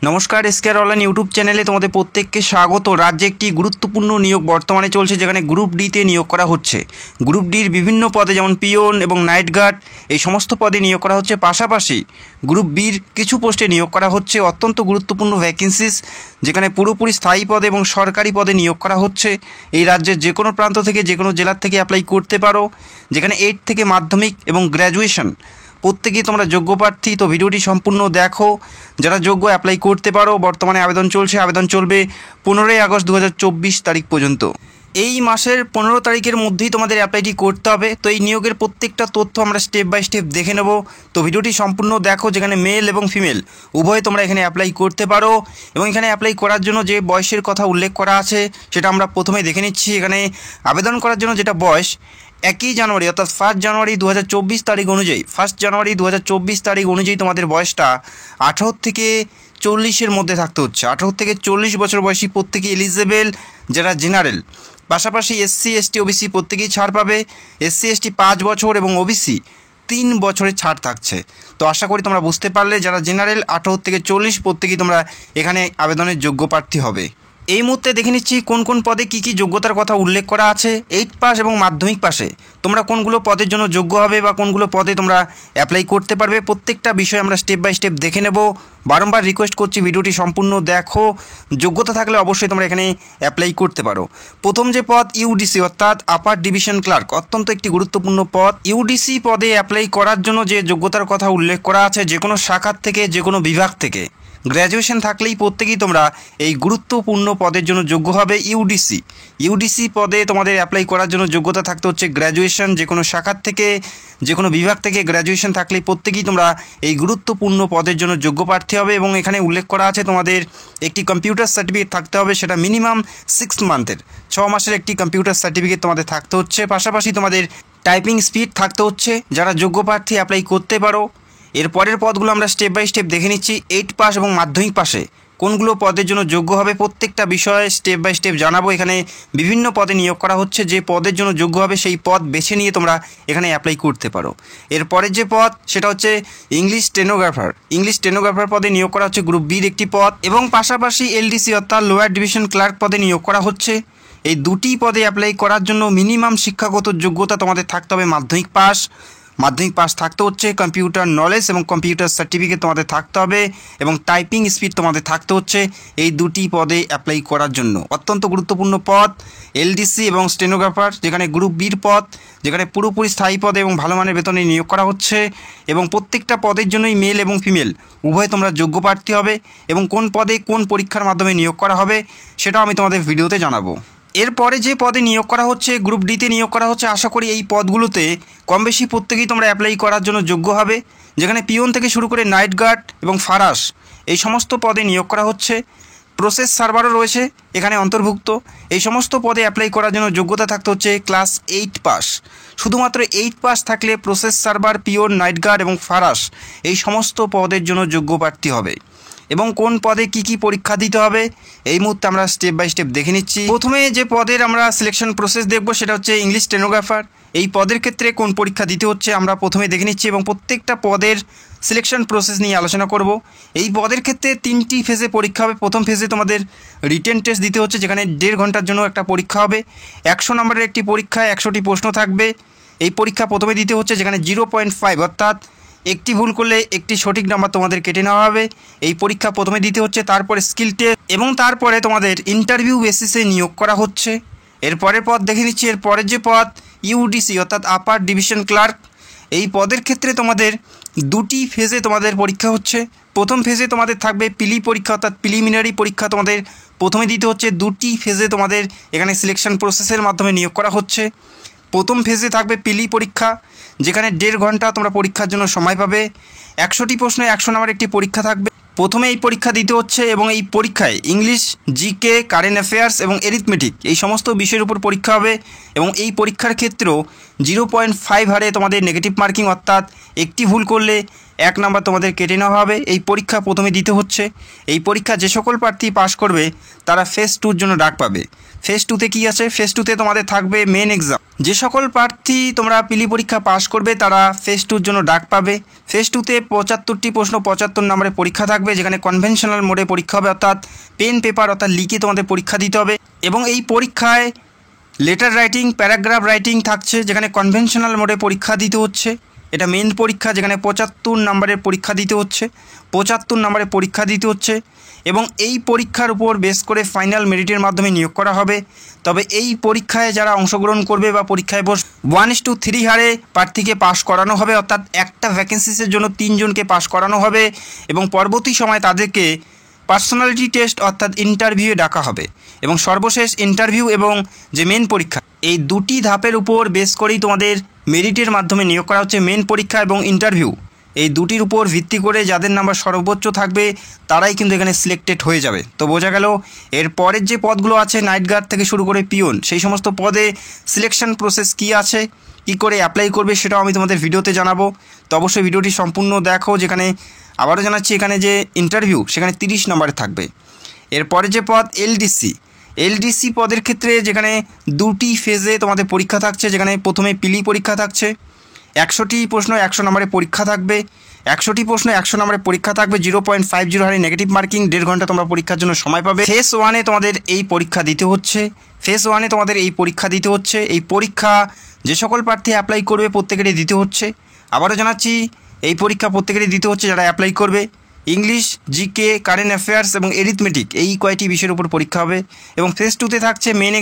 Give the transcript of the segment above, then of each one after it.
নমস্কার, এসকেআর online YouTube চ্যানেলে তোমাদের প্রত্যেককে স্বাগত। রাজ্যে একটি গুরুত্বপূর্ণ নিয়োগ বর্তমানে চলছে, যেখানে গ্রুপ ডিতে নিয়োগ করা হচ্ছে। গ্রুপ ডির বিভিন্ন পদে যেমন পিওন এবং নাইট গার্ড এই সমস্ত পদে নিয়োগ করা হচ্ছে। পাশাপাশি গ্রুপ বির কিছু পোস্টে নিয়োগ করা হচ্ছে অত্যন্ত গুরুত্বপূর্ণ ভ্যাকেন্সিস, যেখানে পুরোপুরি স্থায়ী পদে এবং সরকারি পদে নিয়োগ করা হচ্ছে। এই রাজ্যের যে কোনো প্রান্ত থেকে, যে কোনো জেলার থেকে অ্যাপ্লাই করতে পারো, যেখানে 8 থেকে মাধ্যমিক এবং গ্র্যাজুয়েশন প্রত্যেকেই তোমরা যোগ্য প্রার্থী। তো ভিডিওটি সম্পূর্ণ দেখো, যারা যোগ্য অ্যাপ্লাই করতে পারো। বর্তমানে আবেদন চলছে, আবেদন চলবে 15ই আগস্ট 2024 তারিখ পর্যন্ত। এই মাসের 15 তারিখের মধ্যেই তোমাদের অ্যাপ্লাইটি করতে হবে। তো এই নিয়োগের প্রত্যেকটা তথ্য আমরা স্টেপ বাই স্টেপ দেখে নেব। তো ভিডিওটি সম্পূর্ণ দেখো, যেখানে মেল এবং ফিমেল উভয়ে তোমরা এখানে অ্যাপ্লাই করতে পারো। এবং এখানে অ্যাপ্লাই করার জন্য যে বয়সের কথা উল্লেখ করা আছে সেটা আমরা প্রথমে দেখে নিচ্ছি। এখানে আবেদন করার জন্য যেটা বয়স, 1 জানুয়ারি অর্থাৎ 1 জানুয়ারি 2024 তারিখ অনুযায়ী, 1 জানুয়ারি 2024 তারিখ অনুযায়ী তোমাদের বয়সটা 18 থেকে 40-এর মধ্যে থাকতে হচ্ছে। 18 থেকে 40 বছর বয়সী প্রত্যেকেই এলিজেবেল, যারা জেনারেল। পাশাপাশি এসসি এসটি ওবিসি প্রত্যেকেই ছাড় পাবে। এসসি এসটি 5 বছর এবং ওবিসি 3 বছরের ছাড় থাকছে। তো আশা করি তোমরা বুঝতে পারলে, যারা জেনারেল 18 থেকে 40 প্রত্যেকেই তোমরা এখানে আবেদনের যোগ্য প্রার্থী হবে। এই মুহূর্তে দেখে নিচ্ছি কোন কোন পদে কী কী যোগ্যতার কথা উল্লেখ করা আছে। 8 পাস এবং মাধ্যমিক পাশে তোমরা কোনগুলো পদের জন্য যোগ্য হবে বা কোনগুলো পদে তোমরা অ্যাপ্লাই করতে পারবে, প্রত্যেকটা বিষয় আমরা স্টেপ বাই স্টেপ দেখে নেব। বারংবার রিকোয়েস্ট করছি, ভিডিওটি সম্পূর্ণ দেখো। যোগ্যতা থাকলে অবশ্যই তোমরা এখানে অ্যাপ্লাই করতে পারো। প্রথম যে পদ, ইউডিসি অর্থাৎ আপার ডিভিশন ক্লার্ক, অত্যন্ত একটি গুরুত্বপূর্ণ পদ। ইউডিসি পদে অ্যাপ্লাই করার জন্য যে যোগ্যতার কথা উল্লেখ করা আছে, যে কোনো শাখার থেকে, যে কোনো বিভাগ থেকে গ্র্যাজুয়েশন থাকলেই প্রত্যেকেই তোমরা এই গুরুত্বপূর্ণ পদের জন্য যোগ্য হবে। ইউডিসি পদে তোমাদের অ্যাপ্লাই করার জন্য যোগ্যতা থাকতে হচ্ছে গ্র্যাজুয়েশন, যে কোনো শাখার থেকে, যে কোনো বিভাগ থেকে গ্র্যাজুয়েশন থাকলেই প্রত্যেকেই তোমরা এই গুরুত্বপূর্ণ পদের জন্য যোগ্য প্রার্থী হবে। এবং এখানে উল্লেখ করা আছে তোমাদের একটি কম্পিউটার সার্টিফিকেট থাকতে হবে, সেটা মিনিমাম 6 মান্থের, 6 মাসের একটি কম্পিউটার সার্টিফিকেট তোমাদের থাকতে হচ্ছে। পাশাপাশি তোমাদের টাইপিং স্পিড থাকতে হচ্ছে। যারা যোগ্য প্রার্থী অ্যাপ্লাই করতে পারো। এর পরের পদগুলো আমরা স্টেপ বাই স্টেপ দেখে নিচ্ছি। 8 পাস এবং মাধ্যমিক পাশে কোনগুলো পদের জন্য যোগ্য হবে, প্রত্যেকটা বিষয়ে স্টেপ বাই স্টেপ জানাবো। এখানে বিভিন্ন পদে নিয়োগ করা হচ্ছে, যে পদের জন্য যোগ্য হবে সেই পদ বেছে নিয়ে তোমরা এখানে অ্যাপ্লাই করতে পারো। এরপরের যে পদ, সেটা হচ্ছে ইংলিশ স্টেনোগ্রাফার পদে নিয়োগ করা হচ্ছে, গ্রুপ বির একটি পদ। এবং পাশাপাশি এলডিসি অর্থাৎ লোয়ার ডিভিশন ক্লার্ক পদে নিয়োগ করা হচ্ছে। এই দুটি পদে অ্যাপ্লাই করার জন্য মিনিমাম শিক্ষাগত যোগ্যতা তোমাদের থাকতে হবে মাধ্যমিক পাস থাকতে হচ্ছে। কম্পিউটার নলেজ এবং কম্পিউটার সার্টিফিকেট তোমাদের থাকতে হবে, এবং টাইপিং স্পিড তোমাদের থাকতে হচ্ছে এই দুটি পদে অ্যাপ্লাই করার জন্য। অত্যন্ত গুরুত্বপূর্ণ পদ এলডিসি এবং স্টেনোগ্রাফার, যেখানে গ্রুপ বির পদ, যেখানে পুরোপুরি স্থায়ী পদে এবং ভালো মানের বেতনে নিয়োগ করা হচ্ছে। এবং প্রত্যেকটা পদের জন্যই মেল এবং ফিমেল উভয় তোমরা যোগ্য প্রার্থী হবে। এবং কোন পদে কোন পরীক্ষার মাধ্যমে নিয়োগ করা হবে সেটাও আমি তোমাদের ভিডিওতে জানাবো। এরপরে যে পদে নিয়োগ করা হচ্ছে, গ্রুপ ডিতে নিয়োগ করা হচ্ছে। আশা করি এই পদগুলোতে কম বেশি প্রত্যেকেই তোমরা অ্যাপ্লাই করার জন্য যোগ্য হবে, যেখানে পিওন থেকে শুরু করে নাইট গার্ড এবং ফারাস এই সমস্ত পদে নিয়োগ করা হচ্ছে। প্রসেস সার্ভারও রয়েছে এখানে অন্তর্ভুক্ত। এই সমস্ত পদে অ্যাপ্লাই করার জন্য যোগ্যতা থাকতে হচ্ছে ক্লাস 8 পাস। শুধুমাত্র 8 পাস থাকলে process server, peon, night guard এবং ফারাস এই সমস্ত পদের জন্য যোগ্য প্রার্থী হবে। এবং কোন পদে কি কি পরীক্ষা দিতে হবে এই মুহূর্তে আমরা স্টেপ বাই স্টেপ দেখে নিচ্ছি। প্রথমে যে পদের আমরা সিলেকশন প্রসেস দেখব, সেটা হচ্ছে ইংলিশ স্টেনোগ্রাফার। এই পদের ক্ষেত্রে কোন পরীক্ষা দিতে হচ্ছে আমরা প্রথমে দেখে নিচ্ছি, এবং প্রত্যেকটা পদের সিলেকশন প্রসেস নিয়ে আলোচনা করব। এই পদের ক্ষেত্রে 3টি ফেজে পরীক্ষা হবে। প্রথম ফেজে তোমাদের রিটেন টেস্ট দিতে হচ্ছে, যেখানে 1.5 ঘন্টার জন্য একটা পরীক্ষা হবে। 100 নম্বরের একটি পরীক্ষায় 100টি প্রশ্ন থাকবে। এই পরীক্ষা প্রথমে দিতে হচ্ছে, যেখানে 0.5 অর্থাৎ একটি ভুল করলে একটি সঠিক নাম্বার তোমাদের কেটে নেওয়া হবে। এই পরীক্ষা প্রথমে দিতে হচ্ছে। তারপরে স্কিল টেস্ট, এবং তারপরে তোমাদের ইন্টারভিউ বেসিসে নিয়োগ করা হচ্ছে। এরপরের পদ দেখে নিচ্ছি। এরপরের যে পদ, ইউডিসি অর্থাৎ আপার ডিভিশন ক্লার্ক। এই পদের ক্ষেত্রে তোমাদের 2টি ফেজে তোমাদের পরীক্ষা হচ্ছে। প্রথম ফেজে তোমাদের থাকবে পিলি পরীক্ষা অর্থাৎ প্রিলিমিনারি পরীক্ষা তোমাদের প্রথমে দিতে হচ্ছে। 2টি ফেজে তোমাদের এখানে সিলেকশন প্রসেসের মাধ্যমে নিয়োগ করা হচ্ছে। প্রথম ফেজে থাকবে পিলি পরীক্ষা, যেখানে 1.5 ঘন্টা তোমরা পরীক্ষার জন্য সময় পাবে। 100টি প্রশ্নে 100 নম্বর একটি পরীক্ষা থাকবে। প্রথমে এই পরীক্ষা দিতে হচ্ছে, এবং এই পরীক্ষায় ইংলিশ, জিকে, কারেন্ট অ্যাফেয়ার্স এবং এরিথমেটিক এই সমস্ত বিষয়ের উপর পরীক্ষা হবে। এবং এই পরীক্ষার ক্ষেত্রেও 0.5 হারে তোমাদের নেগেটিভ মার্কিং অর্থাৎ একটি ভুল করলে 1 নাম্বার তোমাদের কেটে নেওয়া হবে। এই পরীক্ষা প্রথমে দিতে হচ্ছে। এই পরীক্ষা যে সকল প্রার্থী পাস করবে তারা ফেজ 2-র জন্য ডাক পাবে। ফেজ 2-তে কী আছে? ফেজ 2-তে তোমাদের থাকবে মেন এক্সাম। যে সকল প্রার্থী তোমরা পিলি পরীক্ষা পাস করবে তারা ফেজ 2-র জন্য ডাক পাবে। ফেজ 2-তে 75টি প্রশ্ন 75 নম্বরের পরীক্ষা থাকবে, যেখানে কনভেনশনাল মোডে পরীক্ষা হবে, অর্থাৎ পেন পেপার অর্থাৎ লিখে তোমাদের পরীক্ষা দিতে হবে। এবং এই পরীক্ষায় লেটার রাইটিং, প্যারাগ্রাফ রাইটিং থাকছে, যেখানে কনভেনশনাল মোডে পরীক্ষা দিতে হচ্ছে। এটা মেন পরীক্ষা, যেখানে 75 নম্বরের পরীক্ষা দিতে হচ্ছে। 75 নম্বরের পরীক্ষা দিতে হচ্ছে এবং এই পরীক্ষার উপর বেস করে ফাইনাল মেরিটের মাধ্যমে নিয়োগ করা হবে। তবে এই পরীক্ষায় যারা অংশগ্রহণ করবে বা পরীক্ষায় 1:3 হারে প্রার্থীকে পাস করানো হবে, অর্থাৎ একটা ভ্যাকেন্সিসের জন্য 3 জনকে পাস করানো হবে এবং পরবর্তী সময় তাদেরকে পার্সোনালিটি টেস্ট অর্থাৎ ইন্টারভিউয়ে ডাকা হবে। এবং সর্বশেষ ইন্টারভিউ এবং যে মেন পরীক্ষা, এই দুটি ধাপের উপর বেস করেই তোমাদের মেরিটের মাধ্যমে নিয়োগ করা হচ্ছে। মেন পরীক্ষা এবং ইন্টারভিউ এই দুটির উপর ভিত্তি করে যাদের নাম্বার সর্বোচ্চ থাকবে তারাই কিন্তু এখানে সিলেক্টেড হয়ে যাবে। তো বোঝা গেল। এর পরের যে পদগুলো আছে নাইট গার্ড থেকে শুরু করে পিওন, সেই সমস্ত পদে সিলেকশন প্রসেস কী আছে, কী করে অ্যাপ্লাই করবে সেটাও আমি তোমাদের ভিডিওতে জানাবো। তো অবশ্যই ভিডিওটি সম্পূর্ণ দেখো। যেখানে আবারও জানাচ্ছি, এখানে যে ইন্টারভিউ সেখানে 30 নম্বরে থাকবে। এরপরে যে পদ এলডিসি পদের ক্ষেত্রে যেখানে 2টি ফেজে তোমাদের পরীক্ষা থাকছে, যেখানে প্রথমে পিলি পরীক্ষা থাকছে, 100টি প্রশ্ন 100 নম্বরের পরীক্ষা থাকবে। 100টি প্রশ্ন 100 নম্বরের পরীক্ষা থাকবে। 0.50 হারে নেগেটিভ মার্কিং, 1.5 ঘন্টা তোমরা পরীক্ষার জন্য সময় পাবে। ফেজ 1-এ তোমাদের এই পরীক্ষা দিতে হচ্ছে। এই পরীক্ষা যে সকল প্রার্থী অ্যাপ্লাই করবে প্রত্যেকেরই দিতে হচ্ছে। আবারও জানাচ্ছি, এই পরীক্ষা প্রত্যেকেরই দিতে হচ্ছে যারা অ্যাপ্লাই করবে। ইংলিশ, জিকে, কারেন্ট অ্যাফেয়ার্স এবং এরিথমেটিক এই কয়টি বিষয়ের উপর পরীক্ষা হবে। এবং ফেজ 2-তে থাকছে মেন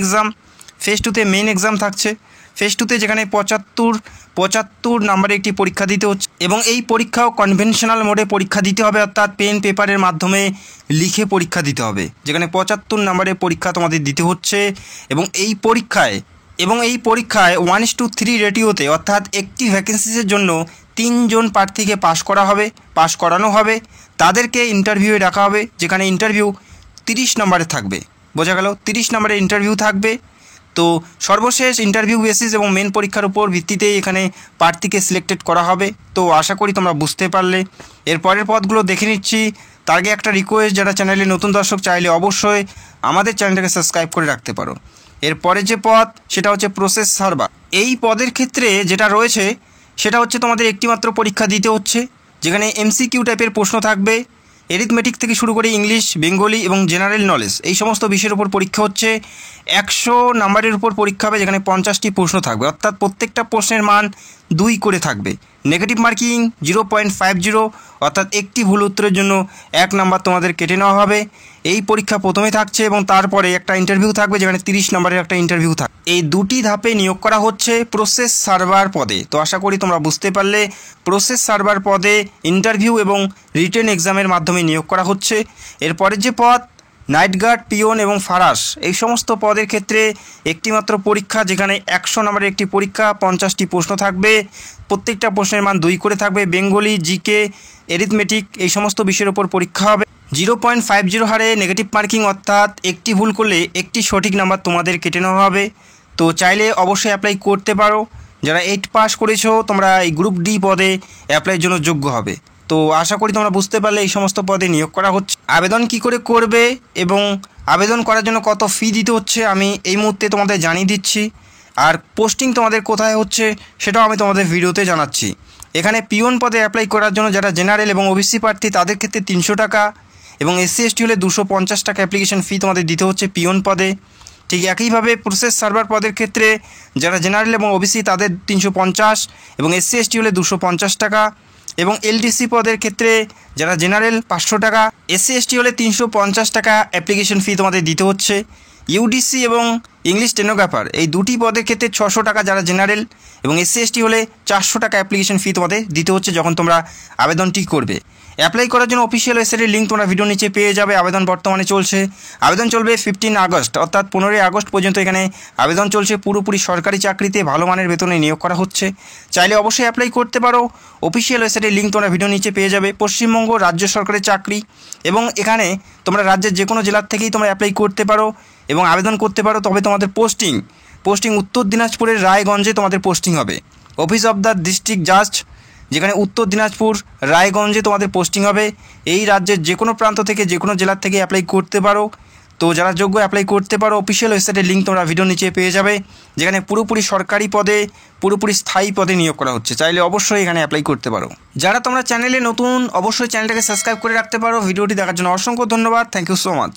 এক্সাম থাকছে। ফেজ 2-তে যেখানে 75 নম্বরে একটি পরীক্ষা দিতে হচ্ছে এবং এই পরীক্ষাও কনভেনশনাল মোডে পরীক্ষা দিতে হবে, অর্থাৎ পেন পেপারের মাধ্যমে লিখে পরীক্ষা দিতে হবে, যেখানে 75 নম্বরের পরীক্ষা তোমাদের দিতে হচ্ছে। এবং এই পরীক্ষায় 1:3 রেটিওতে, অর্থাৎ একটি ভ্যাকেন্সিসের জন্য 3 জন প্রার্থীকে পাস করানো হবে। তাদেরকে ইন্টারভিউয়ে ডাকা হবে, যেখানে ইন্টারভিউ 30 নম্বরে থাকবে। বোঝা গেল, 30 নম্বরের ইন্টারভিউ থাকবে। তো সর্বশেষ ইন্টারভিউ বেসিস এবং মেন পরীক্ষার উপর ভিত্তিতেই এখানে প্রার্থীকে সিলেক্টেড করা হবে। তো আশা করি তোমরা বুঝতে পারলে। এর পরের পদগুলো দেখে নিচ্ছি। তার আগে একটা রিকোয়েস্ট, যারা চ্যানেলে নতুন দর্শক চাইলে অবশ্যই আমাদের চ্যানেলটাকে সাবস্ক্রাইব করে রাখতে পারো। এরপরে যে পদ সেটা হচ্ছে প্রসেস সার্ভার। এই পদের ক্ষেত্রে যেটা রয়েছে সেটা হচ্ছে তোমাদের একটি মাত্র পরীক্ষা দিতে হচ্ছে, যেখানে MCQ টাইপের প্রশ্ন থাকবে। এরিথমেটিক থেকে শুরু করে ইংলিশ, বেঙ্গলি এবং জেনারেল নলেজ এই সমস্ত বিষয়ের উপর পরীক্ষা হচ্ছে। 100 নম্বরের উপর পরীক্ষা হবে, যেখানে 50টি প্রশ্ন থাকবে, অর্থাৎ প্রত্যেকটা প্রশ্নের মান 2 করে থাকবে। নেগেটিভ মার্কিং 0.50, অর্থাৎ একটি ভুল উত্তরের জন্য 1 নাম্বার তোমাদের কেটে নেওয়া হবে। এই পরীক্ষা প্রথমে থাকছে এবং তারপরে একটা ইন্টারভিউ থাকবে, যেখানে 30 নম্বরের একটা ইন্টারভিউ থাকবে। এই দুটি ধাপে নিয়োগ করা হচ্ছে প্রসেস সার্ভার পদে। তো আশা করি তোমরা বুঝতে পারলে। প্রসেস সার্ভার পদে ইন্টারভিউ এবং রিটেন এক্সামের মাধ্যমে নিয়োগ করা হচ্ছে। এরপরের যে পদ নাইট গার্ড, পিওন এবং ফারাস, এই সমস্ত পদের ক্ষেত্রে একটিমাত্র পরীক্ষা, যেখানে 100 নম্বরের একটি পরীক্ষা, 50টি প্রশ্ন থাকবে, প্রত্যেকটা প্রশ্নের মান 2 করে থাকবে। বেঙ্গলি, জিকে, এরিথমেটিক এই সমস্ত বিষয়ের উপর পরীক্ষা হবে। 0.50 হারে নেগেটিভ মার্কিং, অর্থাৎ একটি ভুল করলে একটি সঠিক নাম্বার তোমাদের কেটে নেওয়া হবে। তো চাইলে অবশ্যই অ্যাপ্লাই করতে পারো। যারা 8 পাস করেছো তোমরা এই গ্রুপ ডি পদে অ্যাপ্লাইয়ের জন্য যোগ্য হবে। তো আশা করি তোমরা বুঝতে পারলে এই সমস্ত পদে নিয়োগ করা হচ্ছে। আবেদন কি করে করবে এবং আবেদন করার জন্য কত ফি দিতে হচ্ছে আমি এই মুহূর্তে তোমাদের জানিয়ে দিচ্ছি। আর পোস্টিং তোমাদের কোথায় হচ্ছে সেটাও আমি তোমাদের ভিডিওতে জানাচ্ছি। এখানে পিওন পদে অ্যাপ্লাই করার জন্য যারা জেনারেল এবং ওবিসি প্রার্থী তাদের ক্ষেত্রে 300 টাকা এবং SC/ST হলে 250 টাকা অ্যাপ্লিকেশন ফি তোমাদের দিতে হচ্ছে পিওন পদে। ঠিক একইভাবে প্রসেস সার্ভার পদের ক্ষেত্রে যারা জেনারেল এবং ওবিসি তাদের 350 এবং SC/ST হলে 250 টাকা এবং LDC পদের ক্ষেত্রে যারা জেনারেল 500 টাকা, SC/ST হলে 350 টাকা অ্যাপ্লিকেশন ফি তোমাদের দিতে হচ্ছে। UDC এবং ইংলিশ স্টেনোগ্রাফার এই দুটি পদের ক্ষেত্রে 600 টাকা যারা জেনারেল এবং SC/ST হলে 400 টাকা অ্যাপ্লিকেশন ফি তোমাদের দিতে হচ্ছে যখন তোমরা আবেদনটি করবে। অ্যাপ্লাই করার জন্য অফিসিয়াল ওয়েবসাইটের লিঙ্ক তোমরা ভিডিও নিচে পেয়ে যাবে। আবেদন বর্তমানে চলছে। আবেদন চলবে 15 আগস্ট, অর্থাৎ 15 আগস্ট পর্যন্ত এখানে আবেদন চলছে। পুরোপুরি সরকারি চাকরিতে ভালো মানের বেতনে নিয়োগ করা হচ্ছে। চাইলে অবশ্যই অ্যাপ্লাই করতে পারো। অফিসিয়াল ওয়েবসাইটের লিঙ্ক তোমরা ভিডিও নিচে পেয়ে যাবে। পশ্চিমবঙ্গ রাজ্য সরকারের চাকরি এবং এখানে তোমরা রাজ্যের যে কোনো জেলার থেকেই তোমরা অ্যাপ্লাই করতে পারো এবং আবেদন করতে পারো। তবে তোমাদের পোস্টিং উত্তর দিনাজপুরের রায়গঞ্জে তোমাদের পোস্টিং হবে। অফিস অফ দ্য ডিস্ট্রিক্ট জাজ যেখানে উত্তর দিনাজপুর, রায়গঞ্জে তোমাদের পোস্টিং হবে। এই রাজ্যের যে কোনো প্রান্ত থেকে, যে কোনো জেলার থেকে অ্যাপ্লাই করতে পারো। তো যারা যোগ্য অ্যাপ্লাই করতে পারো। অফিসিয়াল ওয়েবসাইটের লিঙ্ক তোমরা ভিডিও নিচে পেয়ে যাবে, যেখানে পুরোপুরি সরকারি পদে, পুরোপুরি স্থায়ী পদে নিয়োগ করা হচ্ছে। চাইলে অবশ্যই এখানে অ্যাপ্লাই করতে পারো। যারা তোমরা চ্যানেলে নতুন, অবশ্যই চ্যানেলটাকে সাবস্ক্রাইব করে রাখতে পারো। ভিডিওটি দেখার জন্য অসংখ্য ধন্যবাদ। Thank you so much.